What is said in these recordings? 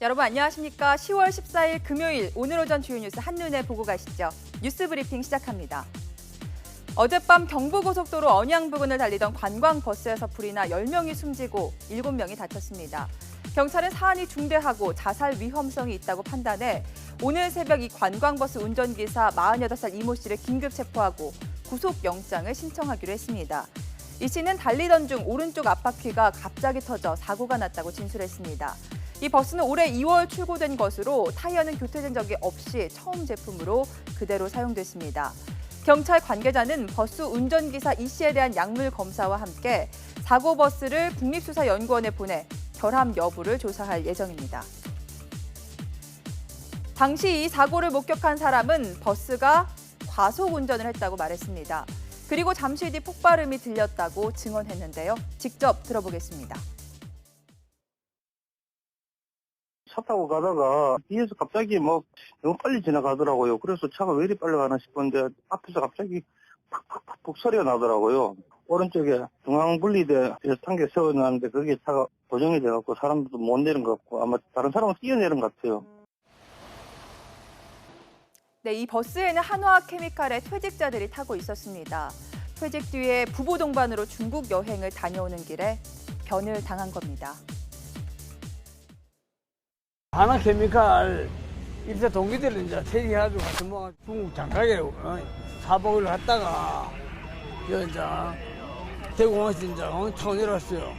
여러분 안녕하십니까? 10월 14일 금요일 오늘 오전 주요 뉴스 한눈에 보고 가시죠. 뉴스 브리핑 시작합니다. 어젯밤 경부고속도로 언양 부근을 달리던 관광버스에서 불이 나 10명이 숨지고 7명이 다쳤습니다. 경찰은 사안이 중대하고 자살 위험성이 있다고 판단해 오늘 새벽 이 관광버스 운전기사 48살 이모 씨를 긴급 체포하고 구속영장을 신청하기로 했습니다. 이 씨는 달리던 중 오른쪽 앞바퀴가 갑자기 터져 사고가 났다고 진술했습니다. 이 버스는 올해 2월 출고된 것으로 타이어는 교체된 적이 없이 처음 제품으로 그대로 사용됐습니다. 경찰 관계자는 버스 운전기사 이 씨에 대한 약물 검사와 함께 사고 버스를 국립수사연구원에 보내 결함 여부를 조사할 예정입니다. 당시 이 사고를 목격한 사람은 버스가 과속 운전을 했다고 말했습니다. 그리고 잠시 뒤 폭발음이 들렸다고 증언했는데요. 직접 들어보겠습니다. 차 타고 가다가 뒤에서 갑자기 너무 빨리 지나가더라고요. 그래서 차가 왜 이리 빨리 가나 싶었는데 앞에서 갑자기 팍팍팍 소리가 나더라고요. 오른쪽에 중앙분리대 비슷한 게 세워놨는데 거기에 차가 고정이 돼갖고 사람들도 못 내린 것 같고 아마 다른 사람은 뛰어내린 것 같아요. 네, 이 버스에는 한화케미칼의 퇴직자들이 타고 있었습니다. 퇴직 뒤에 부부 동반으로 중국 여행을 다녀오는 길에 변을 당한 겁니다. 한화케미칼 입사 동기들은 이제 퇴직해가지고 같이 뭐 중국 장가게 사복을 갔다가 이제 대공항에서 이제 타고 내려왔어요.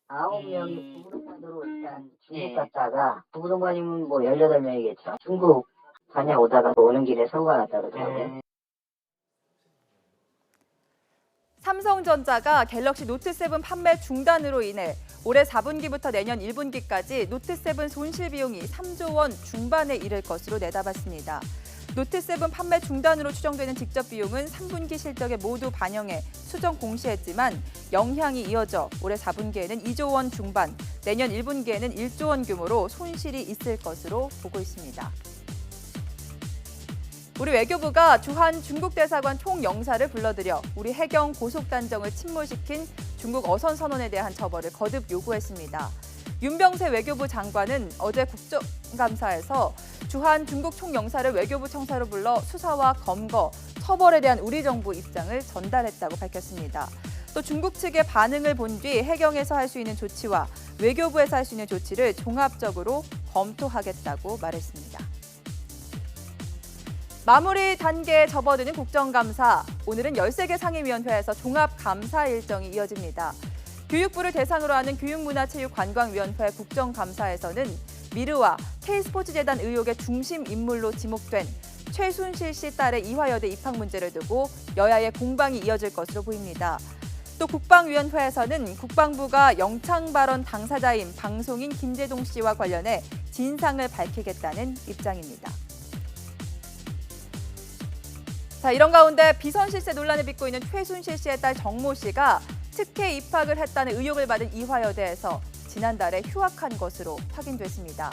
9명이 부부동반으로 일단 중국 갔다가 부부동반이면 뭐 18명이겠죠. 중국 다녀오다가 오는 길에 사고가 났다 그러더라고요. 삼성전자가 갤럭시 노트7 판매 중단으로 인해 올해 4분기부터 내년 1분기까지 노트7 손실 비용이 3조 원 중반에 이를 것으로 내다봤습니다. 노트7 판매 중단으로 추정되는 직접 비용은 3분기 실적에 모두 반영해 수정 공시했지만 영향이 이어져 올해 4분기에는 2조 원 중반, 내년 1분기에는 1조 원 규모로 손실이 있을 것으로 보고 있습니다. 우리 외교부가 주한 중국 대사관 총영사를 불러들여 우리 해경 고속단정을 침몰시킨 중국 어선 선원에 대한 처벌을 거듭 요구했습니다. 윤병세 외교부 장관은 어제 국정감사에서 주한 중국 총영사를 외교부 청사로 불러 수사와 검거, 처벌에 대한 우리 정부 입장을 전달했다고 밝혔습니다. 또 중국 측의 반응을 본 뒤 해경에서 할 수 있는 조치와 외교부에서 할 수 있는 조치를 종합적으로 검토하겠다고 말했습니다. 마무리 단계에 접어드는 국정감사. 오늘은 13개 상임위원회에서 종합감사 일정이 이어집니다. 교육부를 대상으로 하는 교육문화체육관광위원회 국정감사에서는 미르와 K스포츠재단 의혹의 중심 인물로 지목된 최순실 씨 딸의 이화여대 입학 문제를 두고 여야의 공방이 이어질 것으로 보입니다. 또 국방위원회에서는 국방부가 영창 발언 당사자인 방송인 김재동 씨와 관련해 진상을 밝히겠다는 입장입니다. 자, 이런 가운데 비선 실세 논란을 빚고 있는 최순실 씨의 딸 정모 씨가 특혜 입학을 했다는 의혹을 받은 이화여대에서 지난달에 휴학한 것으로 확인됐습니다.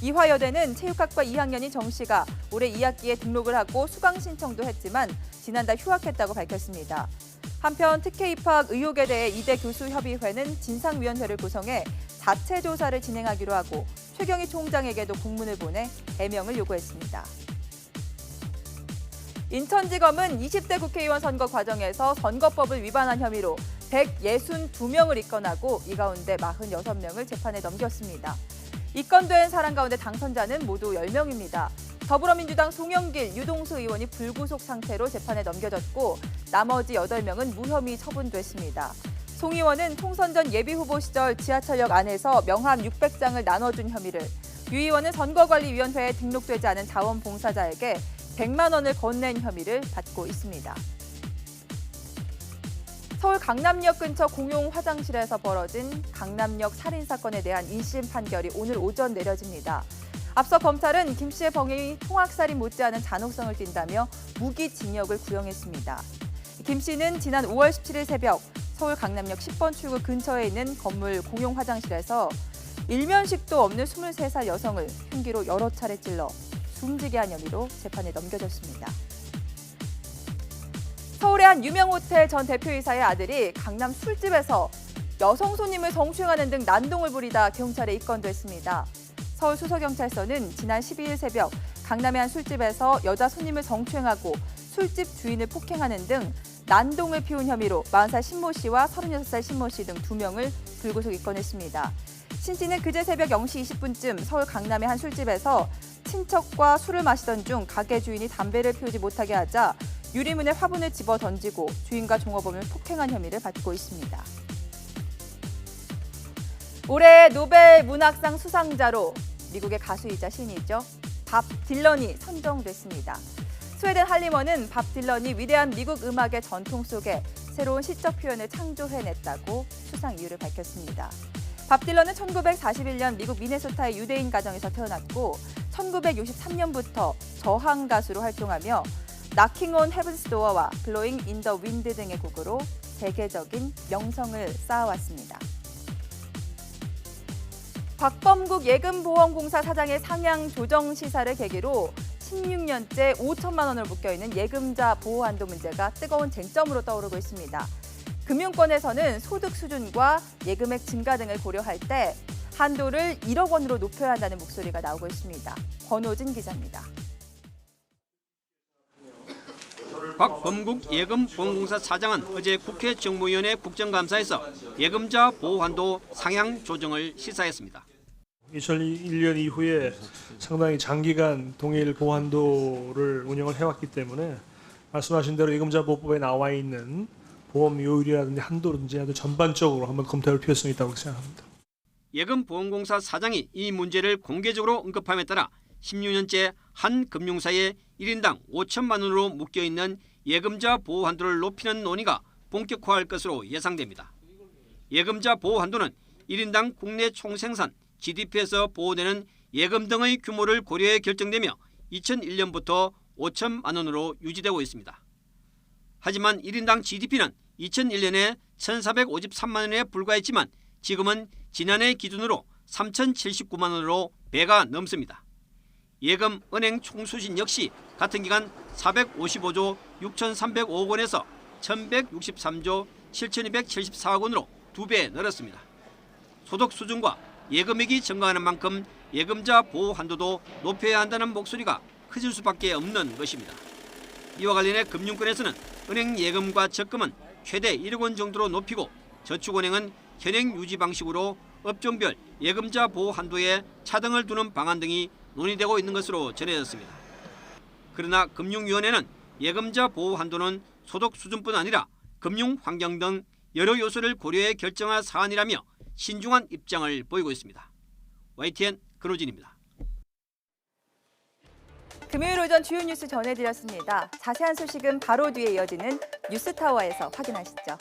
이화여대는 체육학과 2학년인 정 씨가 올해 2학기에 등록을 하고 수강 신청도 했지만 지난달 휴학했다고 밝혔습니다. 한편 특혜 입학 의혹에 대해 이대 교수협의회는 진상위원회를 구성해 자체 조사를 진행하기로 하고 최경희 총장에게도 공문을 보내 해명을 요구했습니다. 인천지검은 20대 국회의원 선거 과정에서 선거법을 위반한 혐의로 162명을 입건하고 이 가운데 46명을 재판에 넘겼습니다. 입건된 사람 가운데 당선자는 모두 10명입니다. 더불어민주당 송영길, 유동수 의원이 불구속 상태로 재판에 넘겨졌고 나머지 8명은 무혐의 처분됐습니다. 송 의원은 총선 전 예비후보 시절 지하철역 안에서 명함 600장을 나눠준 혐의를, 유 의원은 선거관리위원회에 등록되지 않은 자원봉사자에게 100만 원을 건넨 혐의를 받고 있습니다. 서울 강남역 근처 공용 화장실에서 벌어진 강남역 살인사건에 대한 1심 판결이 오늘 오전 내려집니다. 앞서 검찰은 김 씨의 범행이 통학살인 못지않은 잔혹성을 띈다며 무기징역을 구형했습니다. 김 씨는 지난 5월 17일 새벽 서울 강남역 10번 출구 근처에 있는 건물 공용 화장실에서 일면식도 없는 23살 여성을 흉기로 여러 차례 찔러 숨지게 한 혐의로 재판에 넘겨졌습니다. 서울의 한 유명 호텔 전 대표이사의 아들이 강남 술집에서 여성 손님을 성추행하는 등 난동을 부리다 경찰에 입건됐습니다. 서울 수서경찰서는 지난 12일 새벽 강남의 한 술집에서 여자 손님을 성추행하고 술집 주인을 폭행하는 등 난동을 피운 혐의로 40살 신모 씨와 36살 신모 씨 등 2명을 불구속 입건했습니다. 신 씨는 그제 새벽 0시 20분쯤 서울 강남의 한 술집에서 친척과 술을 마시던 중 가게 주인이 담배를 피우지 못하게 하자 유리문에 화분을 집어 던지고 주인과 종업원을 폭행한 혐의를 받고 있습니다. 올해 노벨 문학상 수상자로 미국의 가수이자 시인이죠. 밥 딜런이 선정됐습니다. 스웨덴 할리먼은 밥 딜런이 위대한 미국 음악의 전통 속에 새로운 시적 표현을 창조해냈다고 수상 이유를 밝혔습니다. 밥 딜런은 1941년 미국 미네소타의 유대인 가정에서 태어났고 1963년부터 저항 가수로 활동하며 Knocking on Heaven's Door와 Blowing in the Wind 등의 곡으로 세계적인 명성을 쌓아왔습니다. 박범국 예금보험공사 사장의 상향 조정 시사를 계기로 16년째 5천만 원을 묶여있는 예금자 보호한도 문제가 뜨거운 쟁점으로 떠오르고 있습니다. 금융권에서는 소득 수준과 예금액 증가 등을 고려할 때 한도를 1억 원으로 높여야 한다는 목소리가 나오고 있습니다. 권호진 기자입니다. 박범국 예금보험공사 사장은 어제 국회 정무위원회 국정감사에서 예금자 보호한도 상향 조정을 시사했습니다. 2001년 이후에 상당히 장기간 동일 보호한도를 운영을 해왔기 때문에 말씀하신 대로 예금자 보호법에 나와 있는 보험 요율이라든지 한도든지 아주 전반적으로 한번 검토할 필요성이 있다고 생각합니다. 예금보험공사 사장이 이 문제를 공개적으로 언급함에 따라 16년째 한 금융사에 1인당 5천만 원으로 묶여있는 예금자 보호한도를 높이는 논의가 본격화할 것으로 예상됩니다. 예금자 보호한도는 1인당 국내 총생산 GDP에서 보호되는 예금 등의 규모를 고려해 결정되며 2001년부터 5천만 원으로 유지되고 있습니다. 하지만 1인당 GDP는 2001년에 1,453만 원에 불과했지만 지금은 지난해 기준으로 3,079만 원으로 배가 넘습니다. 예금 은행 총수신 역시 같은 기간 455조 6,305억 원에서 1,163조 7,274억 원으로 2배 늘었습니다. 소득 수준과 예금액이 증가하는 만큼 예금자 보호 한도도 높여야 한다는 목소리가 커질 수밖에 없는 것입니다. 이와 관련해 금융권에서는 은행 예금과 적금은 최대 1억 원 정도로 높이고 저축은행은 현행 유지 방식으로 업종별 예금자 보호 한도에 차등을 두는 방안 등이 논의되고 있는 것으로 전해졌습니다. 그러나 금융위원회는 예금자 보호 한도는 소득 수준뿐 아니라 금융 환경 등 여러 요소를 고려해 결정할 사안이라며 신중한 입장을 보이고 있습니다. YTN 근호진입니다. 금요일 오전 주요 뉴스 전해드렸습니다. 자세한 소식은 바로 뒤에 이어지는 뉴스타워에서 확인하시죠.